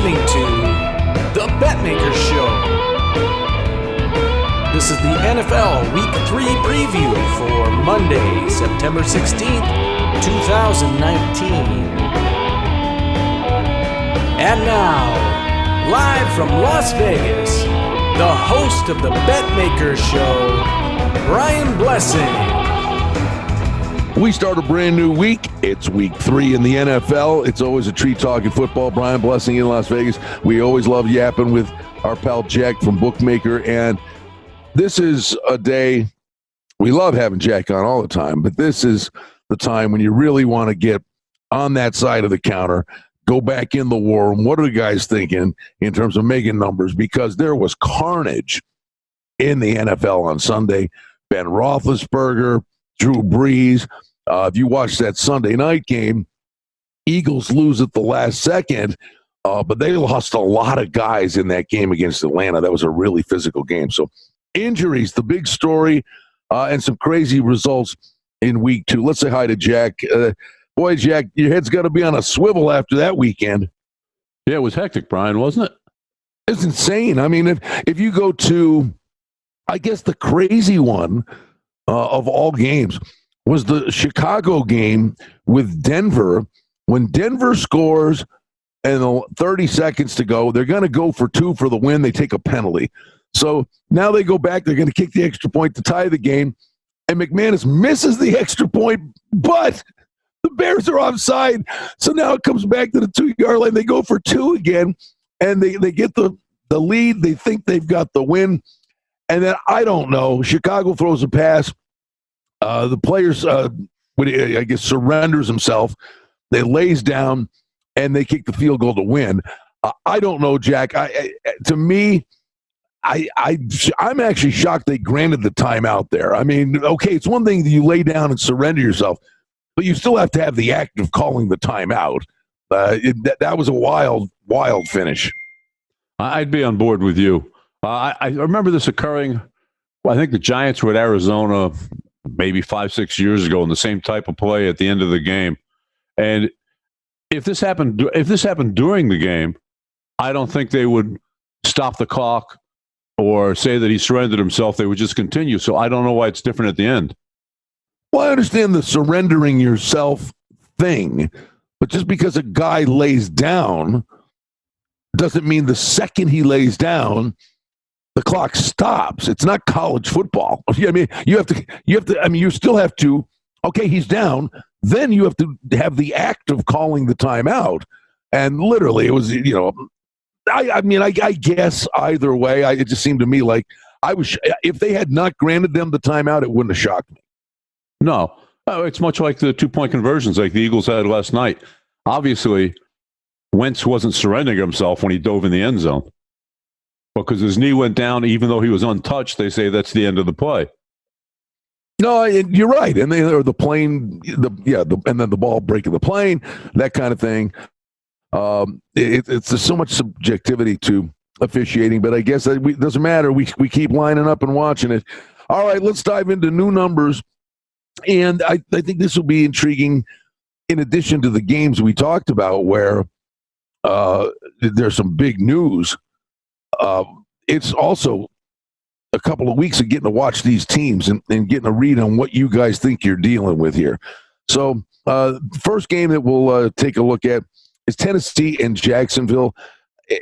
listening to the Betmaker Show. This is the NFL Week 3 preview for Monday, September 16th, 2019. And now, live from Las Vegas, the host of the Betmaker Show, Brian Blessing. We start a brand new week. It's week 3 in the NFL. It's always a treat talking football. Brian Blessing in Las Vegas. We always love yapping with our pal Jack from Bookmaker. And this is a day, we love having Jack on all the time, but this is the time when you really want to get on that side of the counter, go back in the war room. What are the guys thinking in terms of making numbers? Because there was carnage in the NFL on Sunday. Ben Roethlisberger, Drew Brees. If you watch that Sunday night game, Eagles lose at the last second, but they lost a lot of guys in that game against Atlanta. That was a really physical game. So injuries, the big story, and some crazy results in week 2. Let's say hi to Jack. Boy, Jack, your head's got to be on a swivel after that weekend. Yeah, it was hectic, Brian, wasn't it? It's insane. I mean, if you go to, I guess the crazy one of all games was the Chicago game with Denver. When Denver scores and 30 seconds to go, they're going to go for 2 for the win. They take a penalty. So now they go back. They're going to kick the extra point to tie the game. And McManus misses the extra point, but the Bears are offside. So now it comes back to the 2-yard line. They go for 2 again, and they get the lead. They think they've got the win. And then, I don't know, Chicago throws a pass. The players, I guess, surrenders himself. They lays down, and they kick the field goal to win. I don't know, Jack. To me, I'm actually shocked they granted the timeout there. I mean, okay, it's one thing that you lay down and surrender yourself, but you still have to have the act of calling the timeout. That was a wild finish. I'd be on board with you. I remember this occurring. I think the Giants were at Arizona maybe 5-6 years ago in the same type of play at the end of the game. And if this happened during the game, I don't think they would stop the clock or say that he surrendered himself. They would just continue. So I don't know why it's different at the end. Well, I understand the surrendering yourself thing, but just because a guy lays down doesn't mean the second he lays down, the clock stops. It's not college football. I mean, you still have to, okay, he's down. Then you have to have the act of calling the timeout. And literally it was, I guess either way, it just seemed to me like if they had not granted them the timeout, it wouldn't have shocked me. No, it's much like the 2-point conversions like the Eagles had last night. Obviously, Wentz wasn't surrendering himself when he dove in the end zone because his knee went down. Even though he was untouched, they say that's the end of the play. No, you're right. And or the plane, and then the ball breaking the plane, that kind of thing. It's there's so much subjectivity to officiating, but I guess it doesn't matter. We keep lining up and watching it. All right, let's dive into new numbers. And I think this will be intriguing in addition to the games we talked about where there's some big news. It's also a couple of weeks of getting to watch these teams and getting a read on what you guys think you're dealing with here. So first game that we'll take a look at is Tennessee and Jacksonville.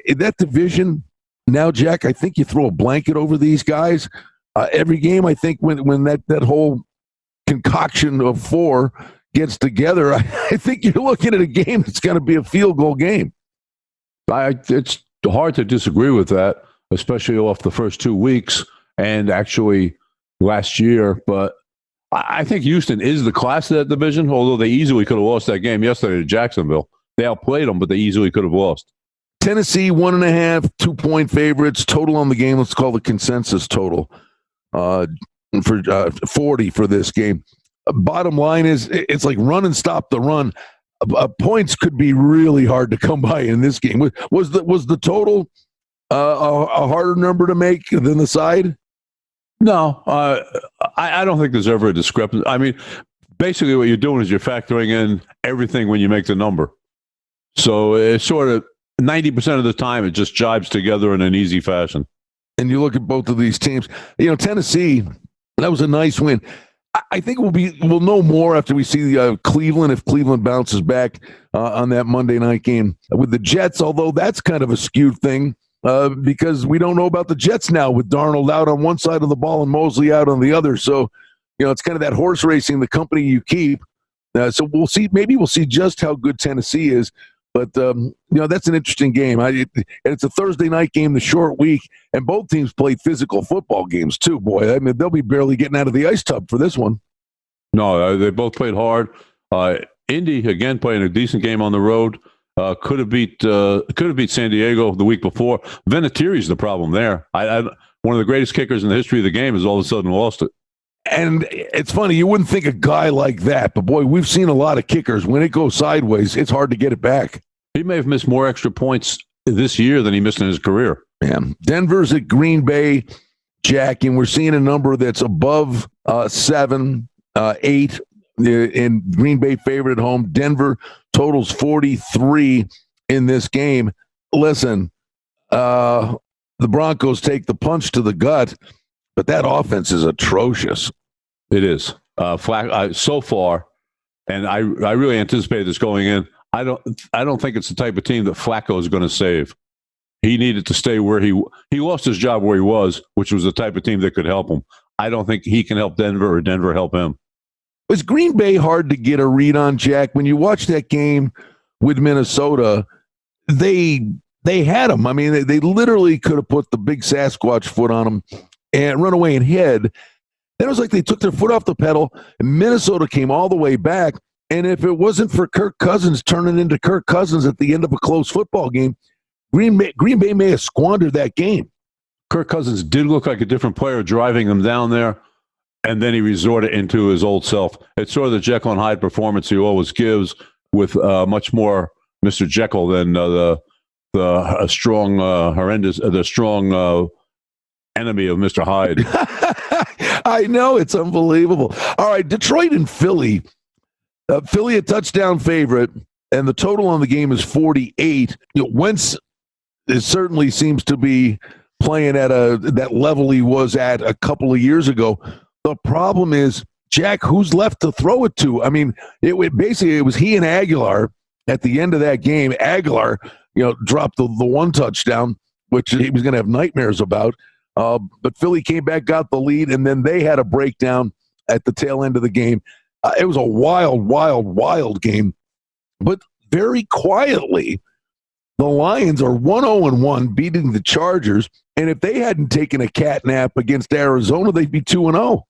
In that division, now, Jack, I think you throw a blanket over these guys. Every game, I think, when that whole concoction of 4 gets together, I think you're looking at a game that's going to be a field goal game. It's hard to disagree with that, especially off the first 2 weeks and actually last year. But I think Houston is the class of that division, although they easily could have lost that game yesterday to Jacksonville. They outplayed them, but they easily could have lost. Tennessee, 1.5, 2-point favorites. Total on the game, let's call the consensus total for 40 for this game. Bottom line is it's like run and stop the run. Points could be really hard to come by in this game. Was the total a harder number to make than the side? No, I don't think there's ever a discrepancy. I mean, basically what you're doing is you're factoring in everything when you make the number. So it's sort of 90% of the time, it just jibes together in an easy fashion. And you look at both of these teams. Tennessee, that was a nice win. I think we'll know more after we see Cleveland, if Cleveland bounces back on that Monday night game with the Jets, although that's kind of a skewed thing because we don't know about the Jets now with Darnold out on one side of the ball and Mosley out on the other. So, it's kind of that horse racing, the company you keep. So we'll see. Maybe we'll see just how good Tennessee is. But, that's an interesting game. And it's a Thursday night game, the short week, and both teams played physical football games too, boy. I mean, they'll be barely getting out of the ice tub for this one. No, they both played hard. Indy, again, playing a decent game on the road. Could have beat San Diego the week before. Vinatieri's the problem there. One of the greatest kickers in the history of the game has all of a sudden lost it. And it's funny, you wouldn't think a guy like that, but boy, we've seen a lot of kickers. When it goes sideways, it's hard to get it back. He may have missed more extra points this year than he missed in his career. Yeah. Denver's at Green Bay, Jack, and we're seeing a number that's above 7, 8 in Green Bay favorite at home. Denver totals 43 in this game. Listen, the Broncos take the punch to the gut, but that offense is atrocious. It is. So far, and I really anticipated this going in. I don't think it's the type of team that Flacco is going to save. He needed to stay where he lost his job where he was, which was the type of team that could help him. I don't think he can help Denver or Denver help him. Was Green Bay hard to get a read on, Jack? When you watch that game with Minnesota, they had him. I mean, they literally could have put the big Sasquatch foot on him and run away and hid. Then it was like they took their foot off the pedal, and Minnesota came all the way back. And if it wasn't for Kirk Cousins turning into Kirk Cousins at the end of a close football game, Green Bay may have squandered that game. Kirk Cousins did look like a different player driving them down there, and then he resorted into his old self. It's sort of the Jekyll and Hyde performance he always gives, with much more Mr. Jekyll than the strong, horrendous, the strong enemy of Mr. Hyde. I know, it's unbelievable. All right, Detroit and Philly. Philly a touchdown favorite, and the total on the game is 48. Wentz certainly seems to be playing at that level he was at a couple of years ago. The problem is, Jack, who's left to throw it to? I mean, it was he and Aguilar at the end of that game. Aguilar, dropped the one touchdown, which he was going to have nightmares about. But Philly came back, got the lead, and then they had a breakdown at the tail end of the game. It was a wild, wild, wild game. But very quietly, the Lions are 1-0-1, beating the Chargers. And if they hadn't taken a catnap against Arizona, they'd be 2-0.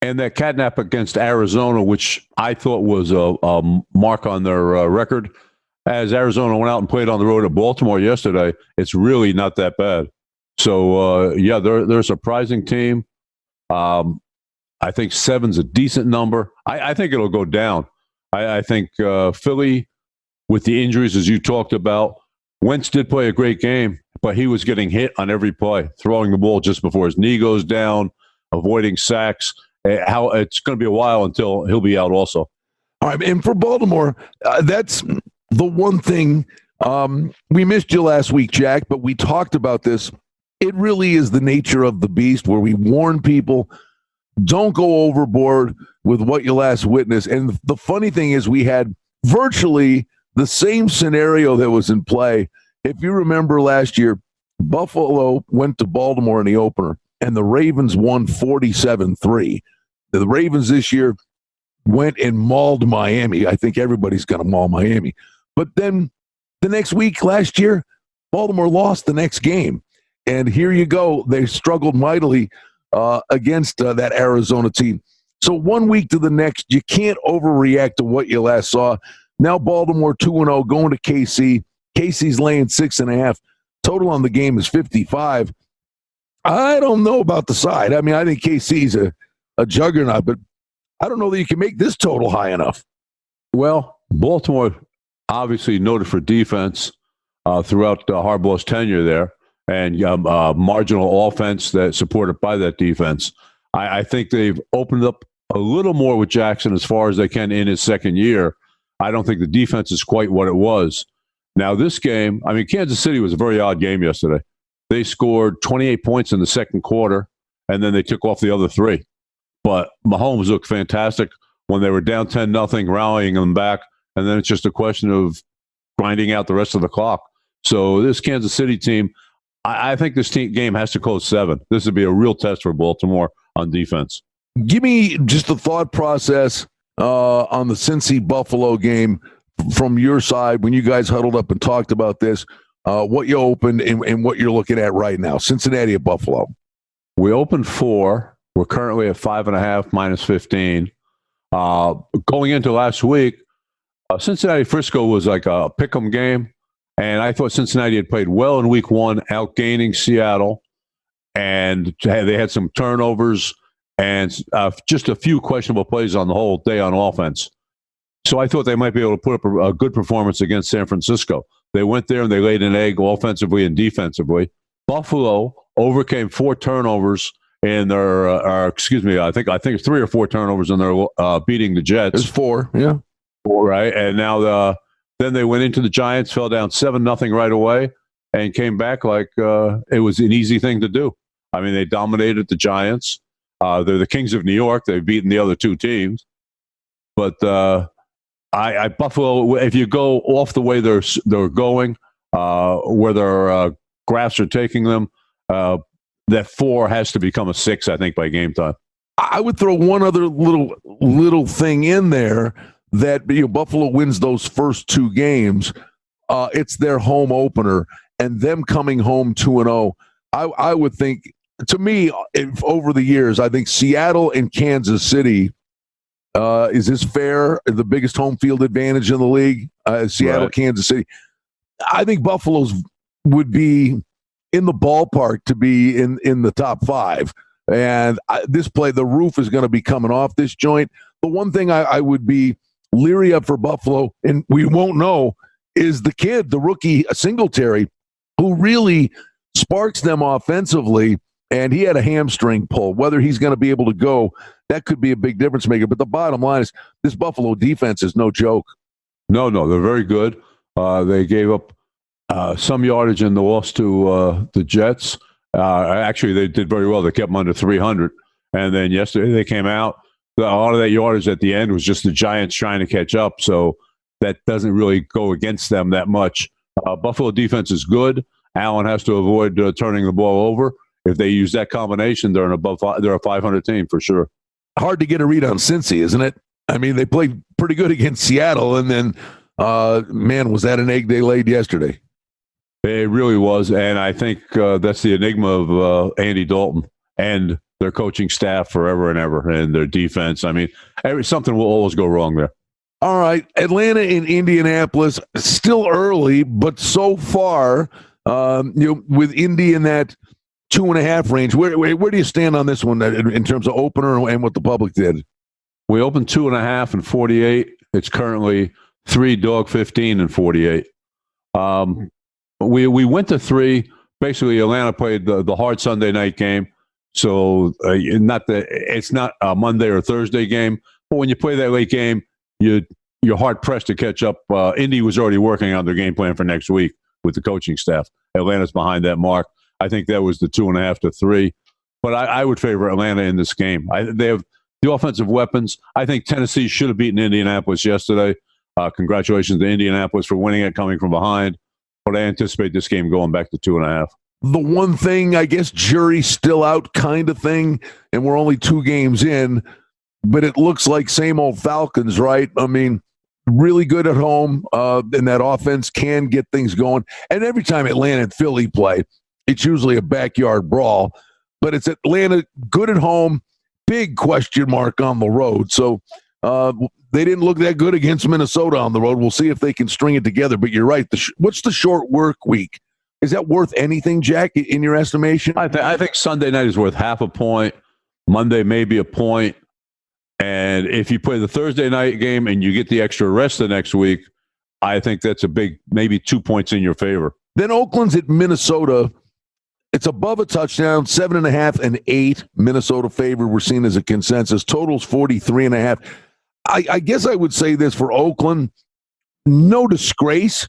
And that catnap against Arizona, which I thought was a mark on their record, as Arizona went out and played on the road at Baltimore yesterday, it's really not that bad. So, they're a surprising team. I think 7's a decent number. I think it'll go down. I think Philly, with the injuries, as you talked about, Wentz did play a great game, but he was getting hit on every play, throwing the ball just before his knee goes down, avoiding sacks. It's going to be a while until he'll be out also. All right, and for Baltimore, that's the one thing. We missed you last week, Jack, but we talked about this. It really is the nature of the beast where we warn people, don't go overboard with what you last witnessed. And the funny thing is we had virtually the same scenario that was in play. If you remember last year, Buffalo went to Baltimore in the opener, and the Ravens won 47-3. The Ravens this year went and mauled Miami. I think everybody's going to maul Miami. But then the next week last year, Baltimore lost the next game. And here you go. They struggled mightily against that Arizona team. So 1 week to the next, you can't overreact to what you last saw. Now Baltimore 2-0, going to KC. KC's laying 6.5. Total on the game is 55. I don't know about the side. I mean, I think KC's a juggernaut, but I don't know that you can make this total high enough. Well, Baltimore obviously noted for defense throughout Harbaugh's tenure there, and marginal offense that's supported by that defense. I think they've opened up a little more with Jackson as far as they can in his second year. I don't think the defense is quite what it was. Now, this game, I mean, Kansas City was a very odd game yesterday. They scored 28 points in the second quarter, and then they took off the other three. But Mahomes looked fantastic when they were down 10-0, rallying them back, and then it's just a question of grinding out the rest of the clock. So this Kansas City team, I think this game has to close 7. This would be a real test for Baltimore on defense. Give me just the thought process on the Cincy-Buffalo game from your side when you guys huddled up and talked about this, what you opened and what you're looking at right now. Cincinnati at Buffalo. We opened 4. We're currently at 5.5 minus 15. Going into last week, Cincinnati-Frisco was like a pick'em game, and I thought Cincinnati had played well in week 1, outgaining Seattle, and they had some turnovers and just a few questionable plays on the whole day on offense. So I thought they might be able to put up a good performance against San Francisco. They went there and they laid an egg offensively and defensively. Buffalo overcame 4 turnovers in their, I think it's 3 or 4 turnovers in their beating the Jets. It's 4, yeah. 4, right? And now then they went into the Giants, fell down 7-0 right away, and came back like it was an easy thing to do. I mean, they dominated the Giants. They're the Kings of New York. They've beaten the other 2 teams. But Buffalo, if you go off the way they're going, where their graphs are taking them, that 4 has to become a 6, I think, by game time. I would throw one other little thing in there that Buffalo wins those first 2 games. It's their home opener, and them coming home 2-0. I would think, to me, over the years, I think Seattle and Kansas City. Is this fair? The biggest home field advantage in the league, Seattle, right. Kansas City. I think Buffalo's would be in the ballpark to be in the top 5. And this play, the roof is going to be coming off this joint. The one thing I would be leery of for Buffalo, and we won't know, is the rookie Singletary, who really sparks them offensively. And he had a hamstring pull. Whether he's going to be able to go, that could be a big difference maker. But the bottom line is this Buffalo defense is no joke. No, they're very good. They gave up some yardage in the loss to the Jets. Actually, they did very well. They kept them under 300. And then yesterday they came out. A lot of that yardage at the end was just the Giants trying to catch up. So that doesn't really go against them that much. Buffalo defense is good. Allen has to avoid turning the ball over. If they use that combination, they're a 500 team for sure. Hard to get a read on Cincy, isn't it? I mean, they played pretty good against Seattle, and then, man, was that an egg they laid yesterday? It really was, and I think that's the enigma of Andy Dalton and their coaching staff forever and ever, and their defense. I mean, something will always go wrong there. All right, Atlanta and Indianapolis, still early, but so far, with Indy in that 2.5 range. Where do you stand on this one in terms of opener and what the public did? We opened 2.5 and 48. It's currently 3 dog 15 and 48. We went to 3. Basically, Atlanta played the hard Sunday night game, so it's not a Monday or Thursday game. But when you play that late game, you're hard pressed to catch up. Indy was already working on their game plan for next week with the coaching staff. Atlanta's behind that mark. I think that was the 2.5 to 3. But I would favor Atlanta in this game. They have the offensive weapons. I think Tennessee should have beaten Indianapolis yesterday. Congratulations to Indianapolis for winning it, coming from behind. But I anticipate this game going back to 2.5. The one thing, I guess, jury's still out kind of thing, and we're only 2 games in, but it looks like same old Falcons, right? I mean, really good at home, and that offense can get things going. And every time Atlanta and Philly play, it's usually a backyard brawl, but it's Atlanta good at home, big question mark on the road. So they didn't look that good against Minnesota on the road. We'll see if they can string it together. But you're right. What's the short work week? Is that worth anything, Jack, in your estimation? I think Sunday night is worth half a point. Monday maybe a point. And if you play the Thursday night game and you get the extra rest the next week, I think that's a big, maybe 2 points in your favor. Then Oakland's at Minnesota. It's above a touchdown, 7.5 and 8. Minnesota favored. We're seeing as a consensus. Total's 43.5. I guess I would say this for Oakland. No disgrace.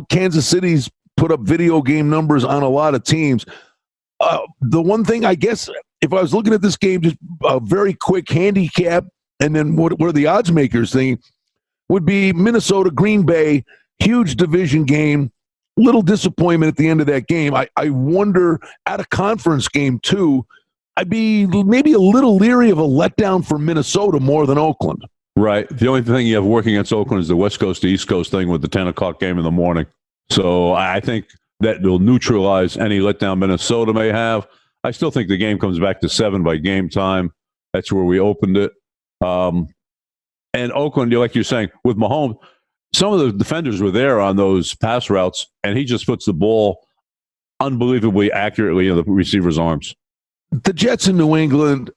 Kansas City's put up video game numbers on a lot of teams. The one thing, I guess, if I was looking at this game, just a very quick handicap, and then what are the odds makers thinking, would be Minnesota, Green Bay, huge division game, little disappointment at the end of that game. I wonder, at a conference game too, I'd be maybe a little leery of a letdown for Minnesota more than Oakland. Right. The only thing you have working against Oakland is the West Coast to East Coast thing with the 10 o'clock game in the morning. So I think that will neutralize any letdown Minnesota may have. I still think the game comes back to 7 by game time. That's where we opened it. And Oakland, like you're saying, with Mahomes, some of the defenders were there on those pass routes, and he just puts the ball unbelievably accurately in the receiver's arms. The Jets in New England,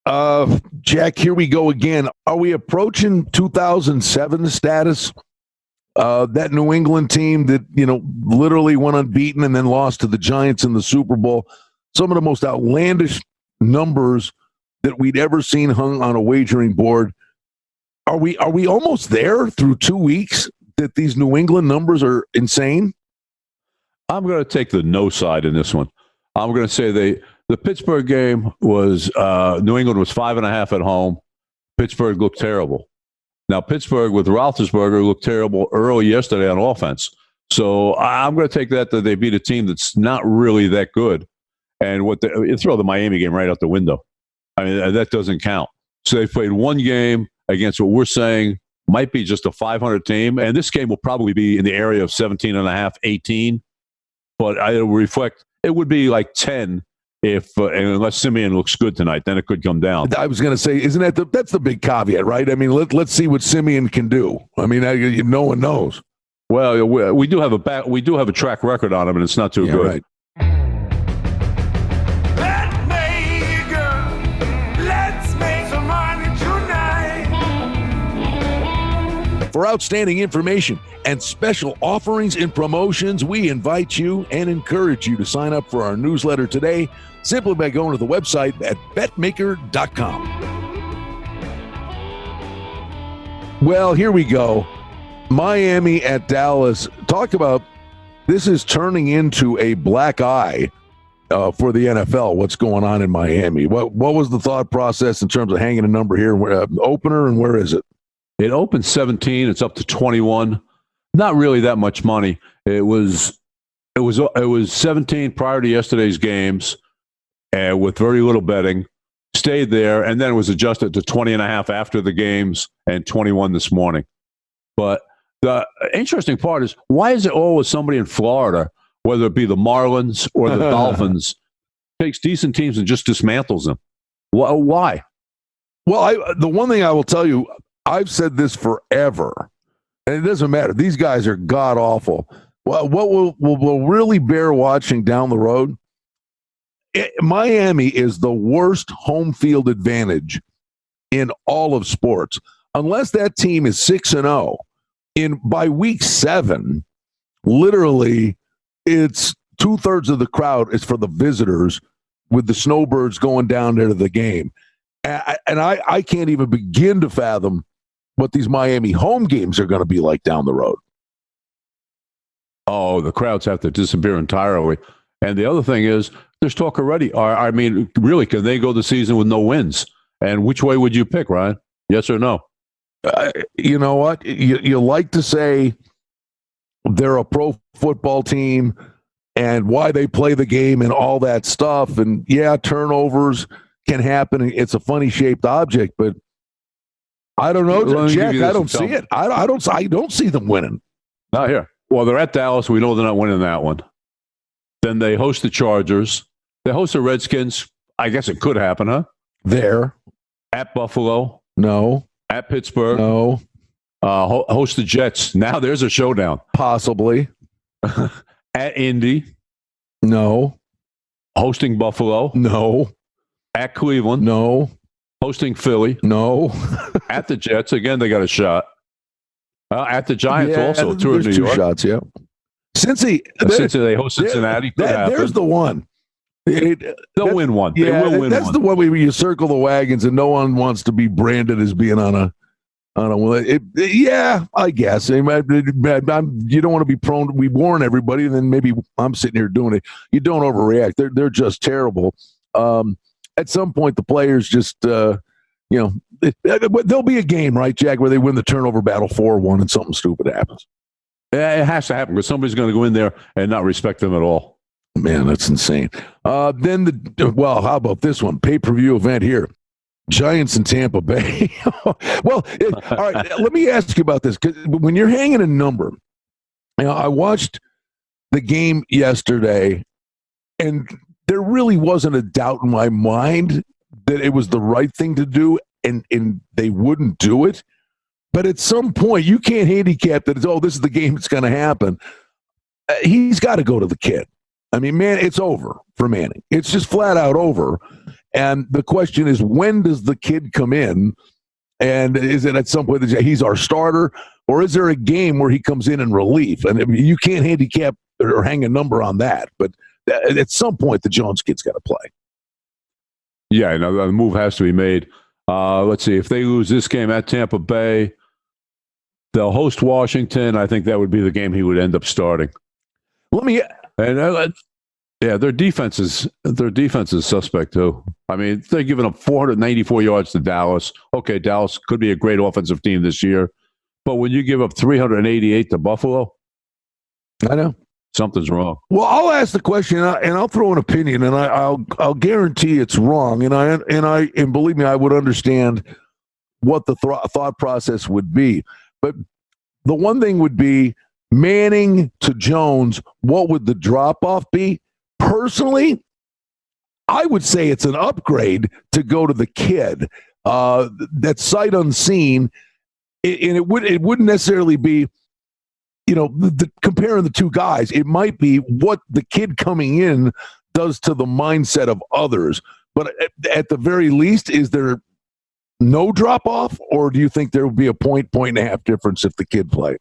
Jack, here we go again. Are we approaching 2007 status? That New England team that, literally went unbeaten and then lost to the Giants in the Super Bowl. Some of the most outlandish numbers that we'd ever seen hung on a wagering board. Are we almost there through 2 weeks that these New England numbers are insane? I'm going to take the no side in this one. I'm going to say the Pittsburgh game was New England was 5.5 at home. Pittsburgh looked terrible. Now, Pittsburgh with Roethlisberger looked terrible early yesterday on offense. So I'm going to take that they beat a team that's not really that good. And you throw the Miami game right out the window. I mean, that doesn't count. So they played one game against what we're saying might be just a 500 team. And this game will probably be in the area of 17.5, 18. But it will reflect, it would be like 10 unless Simeon looks good tonight, then it could come down. I was going to say, isn't that's the big caveat, right? I mean, let's see what Simeon can do. I mean, no one knows. Well, we do have a track record on him, and it's not too good. Right. Let's make some money tonight. For outstanding information and special offerings and promotions, we invite you and encourage you to sign up for our newsletter today simply by going to the website at betmaker.com. Well, here we go. Miami at Dallas. Talk about this is turning into a black eye for the NFL, what's going on in Miami. What was the thought process in terms of hanging a number here? Opener, and where is it? It opened 17. It's up to 21. Not really that much money. It was 17 prior to yesterday's games, with very little betting. Stayed there, and then it was adjusted to 20.5 after the games and 21 this morning. But the interesting part is, why is it always somebody in Florida, whether it be the Marlins or the Dolphins, takes decent teams and just dismantles them? Why? Well, the one thing I will tell you, I've said this forever, and it doesn't matter. These guys are god-awful. Well, what will really bear watching down the road, Miami is the worst home field advantage in all of sports. Unless that team is 6-0, by week 7, literally, it's 2/3 of the crowd is for the visitors, with the snowbirds going down there to the game. And I can't even begin to fathom what these Miami home games are going to be like down the road. Oh, the crowds have to disappear entirely. And the other thing is, there's talk already. I mean, really, can they go the season with no wins? And which way would you pick, Ryan? Yes or no? You know what? You like to say they're a pro football team and why they play the game and all that stuff. And yeah, turnovers can happen. It's a funny shaped object, but I don't know, Jack. I don't see it. I don't see them winning. Not here. Well, they're at Dallas. We know they're not winning that one. Then they host the Chargers. They host the Redskins. I guess it could happen, huh? There. At Buffalo. No. At Pittsburgh. No. Host the Jets. Now there's a showdown. Possibly. At Indy. No. Hosting Buffalo. No. At Cleveland. No. Hosting Philly. No. At the Jets. Again, they got a shot. At the Giants also. Two in New York. Shots, yeah. Cincy, they host Cincinnati. There's the one. They'll win one. Yeah, they will win that's one. The one where you circle the wagons and no one wants to be branded as being on I don't know. Well, yeah, I guess. You don't want to be prone. We warn everybody, and then maybe I'm sitting here doing it. You don't overreact. They're just terrible. At some point, the players just, there'll be a game, right, Jack, where they win the turnover battle 4-1 and something stupid happens. Yeah, it has to happen because somebody's going to go in there and not respect them at all. Man, that's insane. How about this one? Pay-per-view event here. Giants in Tampa Bay. All right, let me ask you about this. Because when you're hanging a number, I watched the game yesterday, and there really wasn't a doubt in my mind that it was the right thing to do, and they wouldn't do it. But at some point, you can't handicap that this is the game that's going to happen. He's got to go to the kid. I mean, man, it's over for Manning. It's just flat out over. And the question is, when does the kid come in? And is it at some point that he's our starter? Or is there a game where he comes in relief? And I mean, you can't handicap or hang a number on that. But at some point, the Jones kid's got to play. Yeah, the move has to be made. Let's see. If they lose this game at Tampa Bay, they'll host Washington. I think that would be the game he would end up starting. Their defense is suspect too. I mean, they're giving up 494 yards to Dallas. Okay, Dallas could be a great offensive team this year, but when you give up 388 to Buffalo, I know something's wrong. Well, I'll ask the question and I'll throw an opinion, and I'll guarantee it's wrong. And believe me, I would understand what the thought process would be. But the one thing would be Manning to Jones. What would the drop off be? Personally, I would say it's an upgrade to go to the kid. That's sight unseen, and it wouldn't necessarily be, comparing the two guys. It might be what the kid coming in does to the mindset of others. But at the very least, is there no drop off, or do you think there would be a point and a half difference if the kid played?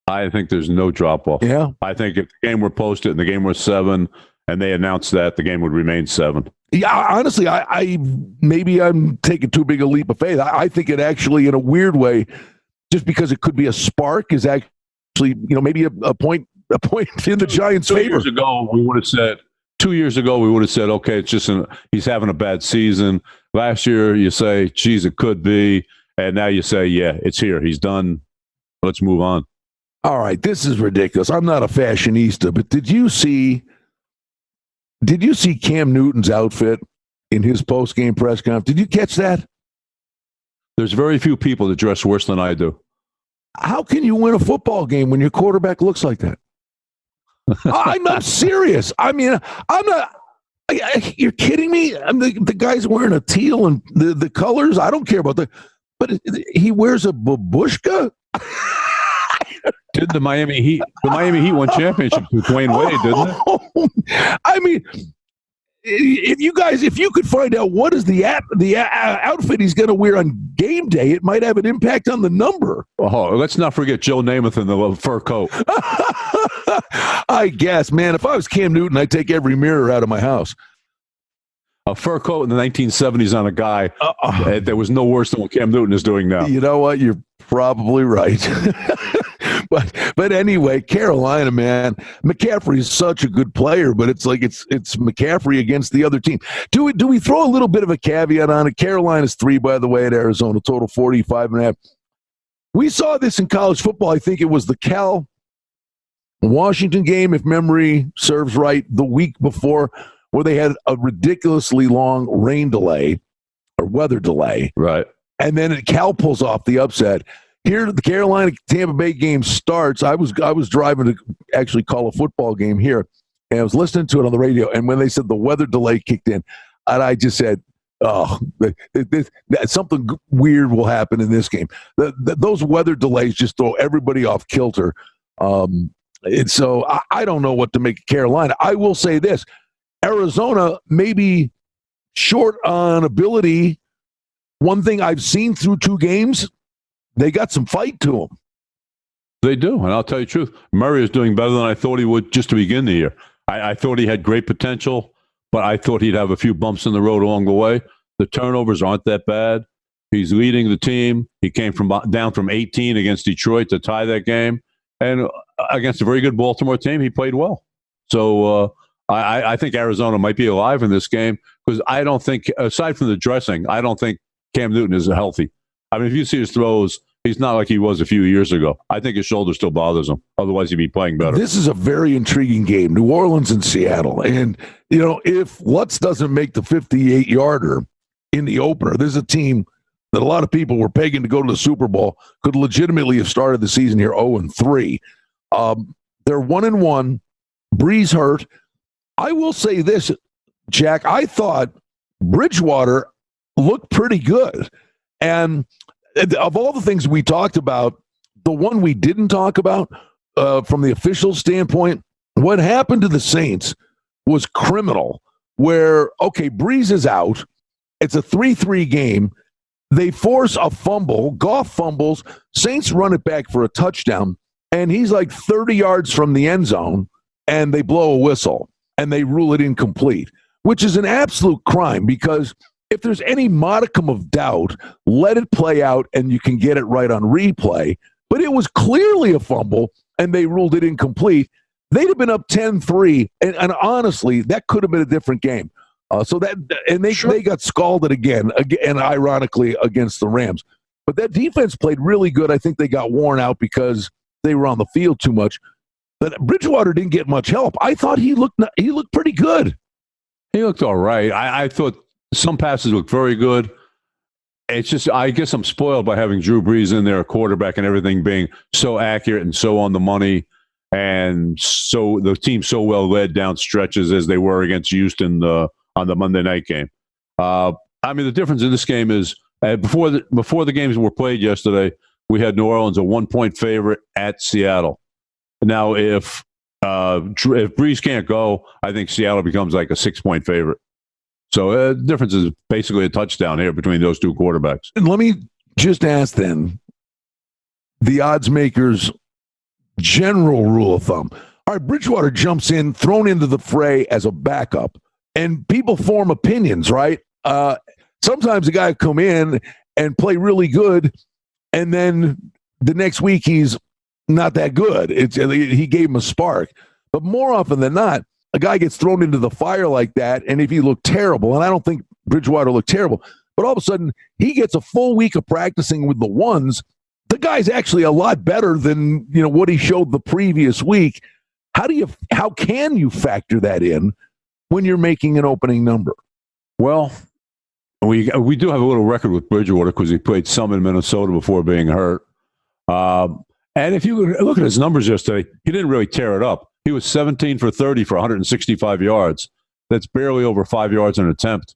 I think there's no drop off. Yeah, I think if the game were posted and the game was 7. And they announced that the game would remain 7. Yeah, honestly, I maybe I'm taking too big a leap of faith. I think it actually, in a weird way, just because it could be a spark, is actually, maybe a point in the Giants' favor. 2 years ago, we would have said, okay, it's just he's having a bad season. Last year, you say, geez, it could be, and now you say, yeah, it's here. He's done. Let's move on. All right, this is ridiculous. I'm not a fashionista, but did you see Cam Newton's outfit in his post-game press conference? Did you catch that? There's very few people that dress worse than I do. How can you win a football game when your quarterback looks like that? I'm serious. I mean, I'm not. You're kidding me? The guy's wearing a teal and the colors. I don't care about but he wears a babushka. Did the Miami Heat won championships with Dwayne Wade, didn't it? I mean, if you could find out what is the outfit he's going to wear on game day, it might have an impact on the number. Oh, let's not forget Joe Namath in the fur coat. I guess, man, if I was Cam Newton, I'd take every mirror out of my house. A fur coat in the 1970s on a guy that was no worse than what Cam Newton is doing now. You know what? You're probably right. But anyway, Carolina, man, McCaffrey is such a good player, but it's like it's McCaffrey against the other team. Do we throw a little bit of a caveat on it? Carolina's 3, by the way, at Arizona, total 45.5. We saw this in college football. I think it was the Cal-Washington game, if memory serves right, the week before, where they had a ridiculously long rain delay or weather delay. Right. And then Cal pulls off the upset. Here, the Carolina-Tampa Bay game starts. I was driving to actually call a football game here, and I was listening to it on the radio, and when they said the weather delay kicked in, and I just said, something weird will happen in this game. Those weather delays just throw everybody off kilter. And so I don't know what to make of Carolina. I will say this. Arizona may be short on ability. One thing I've seen through 2 games, they got some fight to them. They do, and I'll tell you the truth. Murray is doing better than I thought he would just to begin the year. I thought he had great potential, but I thought he'd have a few bumps in the road along the way. The turnovers aren't that bad. He's leading the team. He came down from 18 against Detroit to tie that game. And against a very good Baltimore team, he played well. So I think Arizona might be alive in this game because I don't think, aside from the dressing, I don't think Cam Newton is healthy. I mean, if you see his throws, he's not like he was a few years ago. I think his shoulder still bothers him. Otherwise, he'd be playing better. This is a very intriguing game, New Orleans and Seattle. And, if Lutz doesn't make the 58-yarder in the opener, there's a team that a lot of people were pegging to go to the Super Bowl, could legitimately have started the season here 0-3. They're 1-1. Breeze hurt. I will say this, Jack. I thought Bridgewater looked pretty good. And of all the things we talked about, the one we didn't talk about from the official standpoint, what happened to the Saints was criminal. Where, okay, Breeze is out. It's a 3-3 game. They force a fumble. Goff fumbles. Saints run it back for a touchdown. And he's like 30 yards from the end zone, and they blow a whistle, and they rule it incomplete, which is an absolute crime because if there's any modicum of doubt, let it play out, and you can get it right on replay. But it was clearly a fumble, and they ruled it incomplete. They'd have been up 10-3, and honestly, that could have been a different game. They got scalded again, and ironically against the Rams. But that defense played really good. I think they got worn out because they were on the field too much. But Bridgewater didn't get much help. I thought he looked pretty good. He looked all right. I thought some passes looked very good. It's just, I guess I'm spoiled by having Drew Brees in there, a quarterback, and everything being so accurate and so on the money. And so the team so well led down stretches as they were against Houston on the Monday night game. I mean, the difference in this game is before the games were played yesterday, we had New Orleans a 1-point favorite at Seattle. Now, if Breeze can't go, I think Seattle becomes like a 6-point favorite. So the difference is basically a touchdown here between those two quarterbacks. And let me just ask then, the odds makers' general rule of thumb. All right, Bridgewater jumps in, thrown into the fray as a backup, and people form opinions, right? Sometimes a guy will come in and play really good, and then the next week he's not that good. He gave him a spark. But more often than not, a guy gets thrown into the fire like that, and if he looked terrible, and I don't think Bridgewater looked terrible, but all of a sudden he gets a full week of practicing with the ones, the guy's actually a lot better than what he showed the previous week. How can you factor that in when you're making an opening number? Well, we do have a little record with Bridgewater because he played some in Minnesota before being hurt. And if you look at his numbers yesterday, he didn't really tear it up. He was 17 for 30 for 165 yards. That's barely over 5 yards an attempt.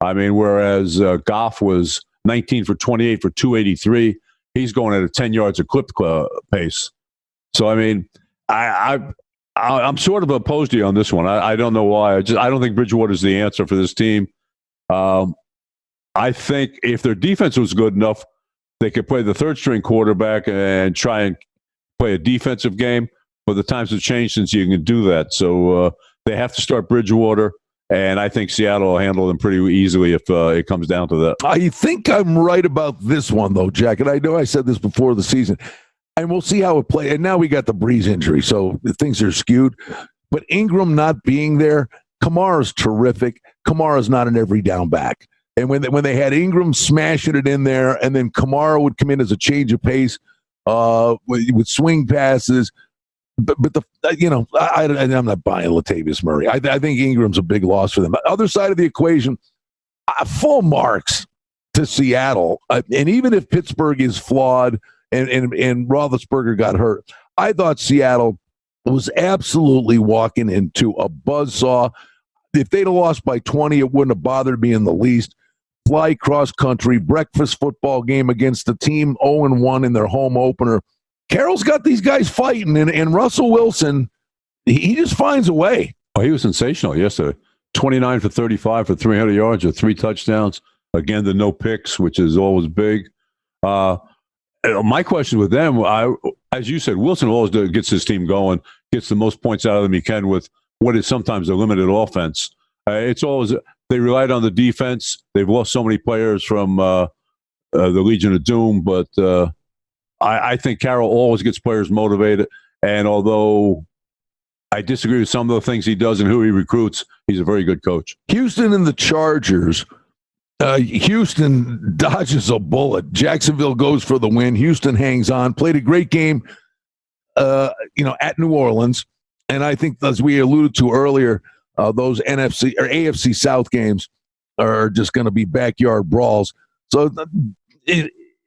I mean, whereas Goff was 19 for 28 for 283. He's going at a 10 yards a clip pace. So, I mean, I'm sort of opposed to you on this one. I don't know why. I don't think Bridgewater is the answer for this team. I think if their defense was good enough, they could play the third-string quarterback and try and play a defensive game. But the times have changed since you can do that. So they have to start Bridgewater, and I think Seattle will handle them pretty easily if it comes down to that. I think I'm right about this one, though, Jack. And I know I said this before the season. And we'll see how it plays. And now we got the Breeze injury, so things are skewed. But Ingram not being there, Kamara's terrific. Kamara's not an every down back. And when they had Ingram smashing it in there, and then Kamara would come in as a change of pace with swing passes. But I'm not buying Latavius Murray. I think Ingram's a big loss for them. Other side of the equation, full marks to Seattle. And even if Pittsburgh is flawed and Roethlisberger got hurt, I thought Seattle was absolutely walking into a buzzsaw. If they'd have lost by 20, it wouldn't have bothered me in the least. Fly cross-country, breakfast football game against the team 0-1 in their home opener. Carroll's got these guys fighting, and Russell Wilson, he just finds a way. Oh, he was sensational yesterday. 29 for 35 for 300 yards or 3 touchdowns. Again, the no picks, which is always big. My question with them, as you said, Wilson always gets his team going, gets the most points out of them he can with what is sometimes a limited offense. It's always they relied on the defense. They've lost so many players from the Legion of Doom, but I think Carroll always gets players motivated. And although I disagree with some of the things he does and who he recruits, he's a very good coach. Houston and the Chargers. Houston dodges a bullet. Jacksonville goes for the win. Houston hangs on. Played a great game, at New Orleans. And I think, as we alluded to earlier, those NFC or AFC South games are just going to be backyard brawls. So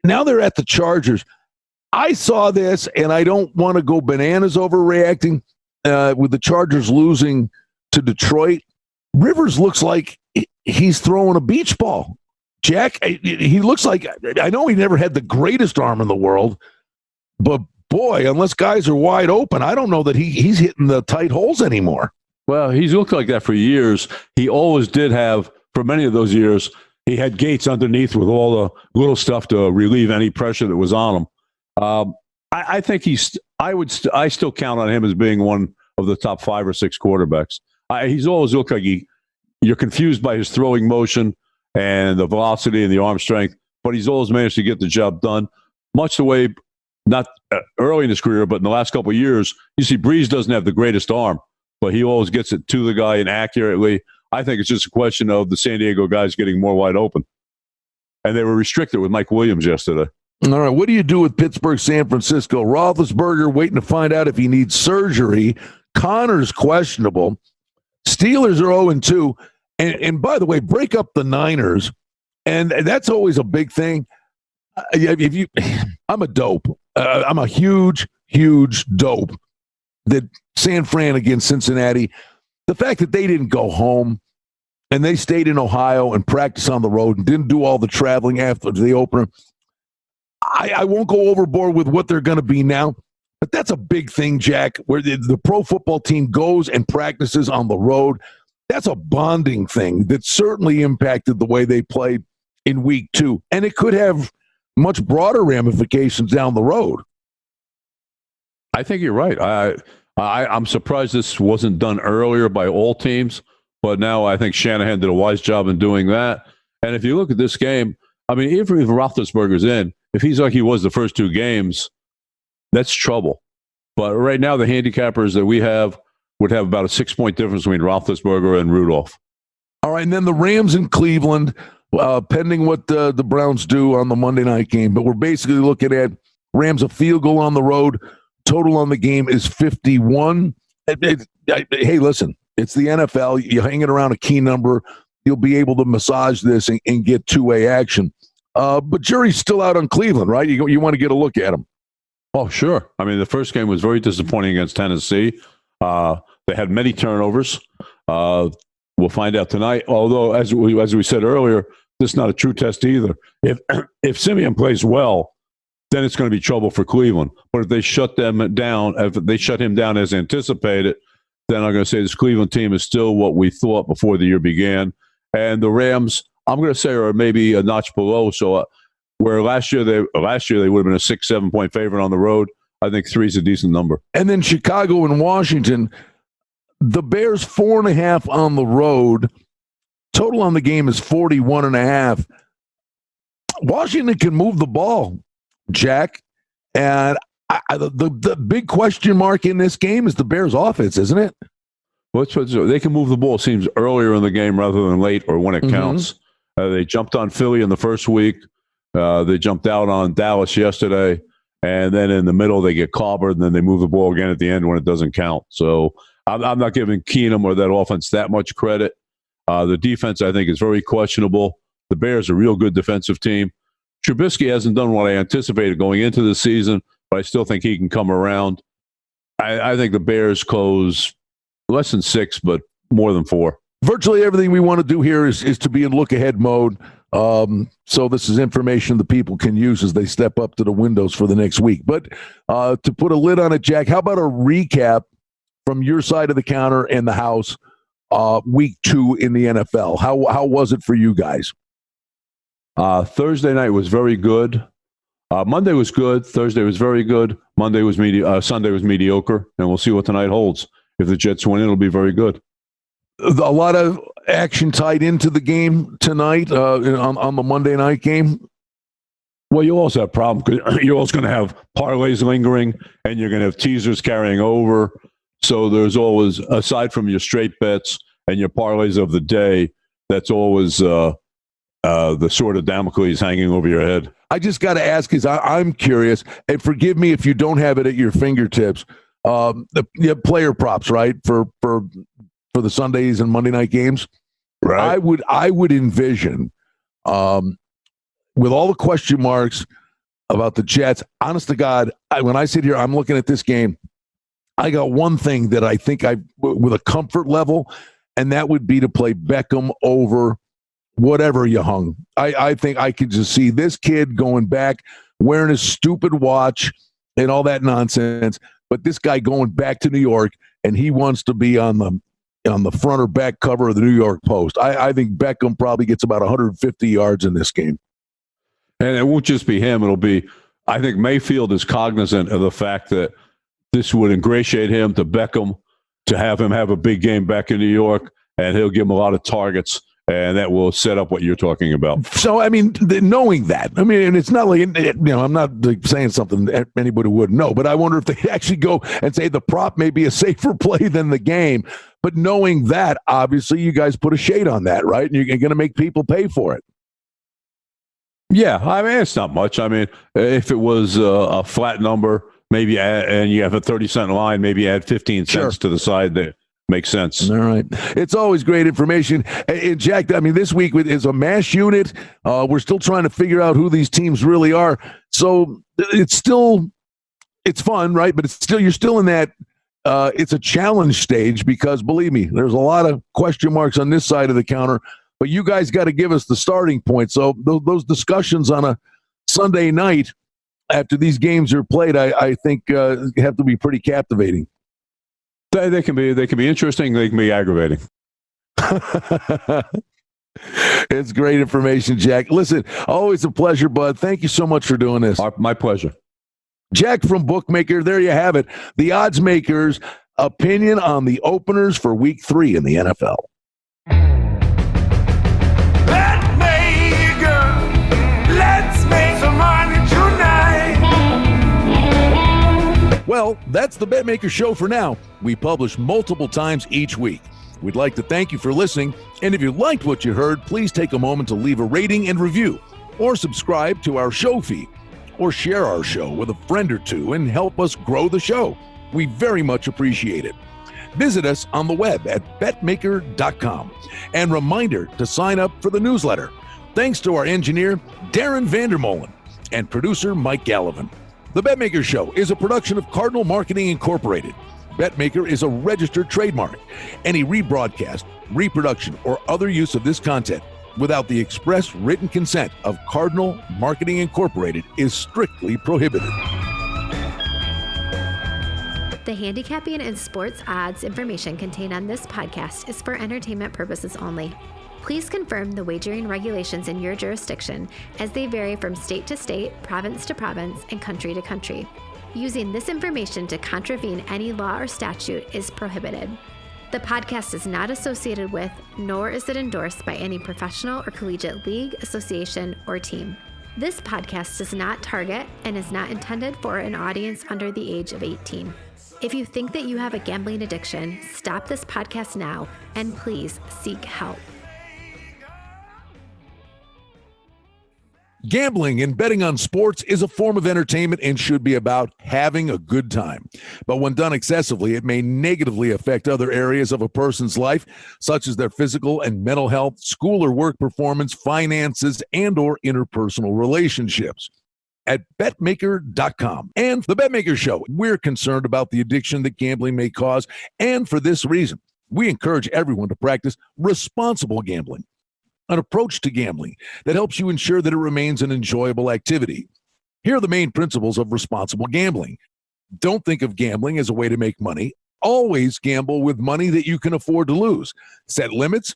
now they're at the Chargers. I saw this, and I don't want to go bananas overreacting with the Chargers losing to Detroit. Rivers looks like he's throwing a beach ball. Jack, he looks like, I know he never had the greatest arm in the world, but boy, unless guys are wide open, I don't know that he's hitting the tight holes anymore. Well, he's looked like that for years. He always did have, for many of those years, he had gates underneath with all the little stuff to relieve any pressure that was on him. I think I still count on him as being one of the top 5 or 6 quarterbacks. He's always looked like you're confused by his throwing motion and the velocity and the arm strength, but he's always managed to get the job done, much the way, not early in his career, but in the last couple of years, you see Breeze doesn't have the greatest arm, but he always gets it to the guy and accurately. I think it's just a question of the San Diego guys getting more wide open. And they were restricted with Mike Williams yesterday. All right, what do you do with Pittsburgh, San Francisco? Roethlisberger waiting to find out if he needs surgery. Connor's questionable. Steelers are 0-2. And by the way, break up the Niners. And that's always a big thing. I'm a dope. I'm a huge, huge dope that San Fran against Cincinnati, the fact that they didn't go home and they stayed in Ohio and practiced on the road and didn't do all the traveling after the opener. I won't go overboard with what they're going to be now, but that's a big thing, Jack, where the pro football team goes and practices on the road. That's a bonding thing that certainly impacted the way they played in week 2. And it could have much broader ramifications down the road. I think you're right. I'm surprised this wasn't done earlier by all teams, but now I think Shanahan did a wise job in doing that. And if you look at this game, I mean, even if Roethlisberger's in, if he's like he was the first 2 games, that's trouble. But right now, the handicappers that we have would have about a 6-point difference between Roethlisberger and Rudolph. All right, and then the Rams in Cleveland, pending what the Browns do on the Monday night game. But we're basically looking at Rams a field goal on the road. Total on the game is 51. Hey, listen, it's the NFL. You're hanging around a key number. You'll be able to massage this and get two-way action. But jury's still out on Cleveland, right? You want to get a look at them. Oh, sure. I mean, the first game was very disappointing against Tennessee. They had many turnovers. We'll find out tonight. Although, as we said earlier, this is not a true test either. If Simeon plays well, then it's going to be trouble for Cleveland. But if they shut him down as anticipated, then I'm going to say this Cleveland team is still what we thought before the year began. And the Rams, I'm going to say, are maybe a notch below. So where last year they would have been a 6-7 point favorite on the road, I think 3 is a decent number. And then Chicago and Washington, the Bears 4.5 on the road. Total on the game is 41.5. Washington can move the ball, Jack. And the big question mark in this game is the Bears' offense, isn't it? Well, they can move the ball, seems, earlier in the game rather than late or when it counts. They jumped on Philly in the first week. They jumped out on Dallas yesterday. And then in the middle, they get clobbered, and then they move the ball again at the end when it doesn't count. So I'm not giving Keenum or that offense that much credit. The defense, I think, is very questionable. The Bears are a real good defensive team. Trubisky hasn't done what I anticipated going into the season, but I still think he can come around. I think the Bears close less than 6, but more than 4. Virtually everything we want to do here is to be in look-ahead mode. So this is information the people can use as they step up to the windows for the next week. But to put a lid on it, Jack, how about a recap from your side of the counter and the house, week 2 in the NFL? How was it for you guys? Thursday night was very good. Monday was good. Thursday was very good. Sunday was mediocre. And we'll see what tonight holds. If the Jets win, it'll be very good. A lot of action tied into the game tonight on the Monday night game. Well, you also have a problem because you're also going to have parlays lingering, and you're going to have teasers carrying over. So there's always, aside from your straight bets and your parlays of the day, that's always the sort of Damocles hanging over your head. I just got to ask, because I'm curious, and forgive me if you don't have it at your fingertips. The player props, right, for the Sundays and Monday night games. Right. I would envision, with all the question marks about the Jets, honest to God, when I sit here, I'm looking at this game. I got one thing that I think with a comfort level, and that would be to play Beckham over whatever you hung. I think I could just see this kid going back, wearing his stupid watch and all that nonsense, but this guy going back to New York, and he wants to be on the front or back cover of the New York Post. I think Beckham probably gets about 150 yards in this game. And it won't just be him. It'll be, I think Mayfield is cognizant of the fact that this would ingratiate him to Beckham, to have him have a big game back in New York, and he'll give him a lot of targets, and that will set up what you're talking about. So, I mean, knowing that, I mean, and it's not like, I'm not like saying something that anybody wouldn't know, but I wonder if they actually go and say the prop may be a safer play than the game. But knowing that, obviously, you guys put a shade on that, right? And you're going to make people pay for it. Yeah, I mean, it's not much. I mean, if it was a flat number, maybe and you have a 30-cent line, maybe add 15 cents to the side there. Makes sense. All right. It's always great information. And Jack, I mean, this week is a mash unit. We're still trying to figure out who these teams really are. So it's fun, right? But you're still in that, it's a challenge stage, because believe me, there's a lot of question marks on this side of the counter, but you guys got to give us the starting point. So those discussions on a Sunday night after these games are played, I think have to be pretty captivating. They can be interesting. They can be aggravating. It's great information, Jack. Listen, always a pleasure, bud. Thank you so much for doing this. My pleasure. Jack from Bookmaker. There you have it. The Oddsmaker's opinion on the openers for Week 3 in the NFL. Let's make some money tonight. Well, that's the Betmaker Show for now. We publish multiple times each week. We'd like to thank you for listening, and if you liked what you heard, please take a moment to leave a rating and review, or subscribe to our show feed, or share our show with a friend or two and help us grow the show. We very much appreciate it. Visit us on the web at betmaker.com, and reminder to sign up for the newsletter. Thanks to our engineer, Darren Vandermolen, and producer, Mike Gallivan. The Betmaker Show is a production of Cardinal Marketing Incorporated. Betmaker is a registered trademark. Any rebroadcast, reproduction, or other use of this content without the express written consent of Cardinal Marketing Incorporated is strictly prohibited. The handicapping and sports odds information contained on this podcast is for entertainment purposes only. Please confirm the wagering regulations in your jurisdiction, as they vary from state to state, province to province, and country to country. Using this information to contravene any law or statute is prohibited. The podcast is not associated with, nor is it endorsed by any professional or collegiate league, association, or team. This podcast does not target and is not intended for an audience under the age of 18. If you think that you have a gambling addiction, stop this podcast now and please seek help. Gambling and betting on sports is a form of entertainment and should be about having a good time. But when done excessively, it may negatively affect other areas of a person's life, such as their physical and mental health, school or work performance, finances, and or interpersonal relationships. At betmaker.com and the Betmaker Show, we're concerned about the addiction that gambling may cause, and for this reason, we encourage everyone to practice responsible gambling. An approach to gambling that helps you ensure that it remains an enjoyable activity. Here are the main principles of responsible gambling. Don't think of gambling as a way to make money. Always gamble with money that you can afford to lose. Set limits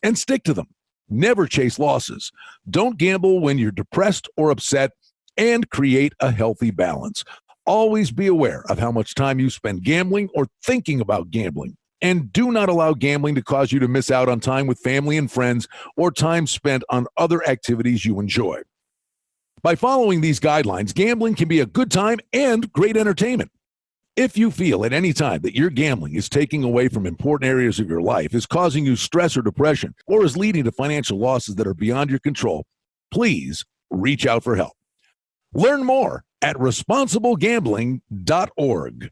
and stick to them. Never chase losses. Don't gamble when you're depressed or upset, and create a healthy balance. Always be aware of how much time you spend gambling or thinking about gambling. And do not allow gambling to cause you to miss out on time with family and friends or time spent on other activities you enjoy. By following these guidelines, gambling can be a good time and great entertainment. If you feel at any time that your gambling is taking away from important areas of your life, is causing you stress or depression, or is leading to financial losses that are beyond your control, please reach out for help. Learn more at responsiblegambling.org.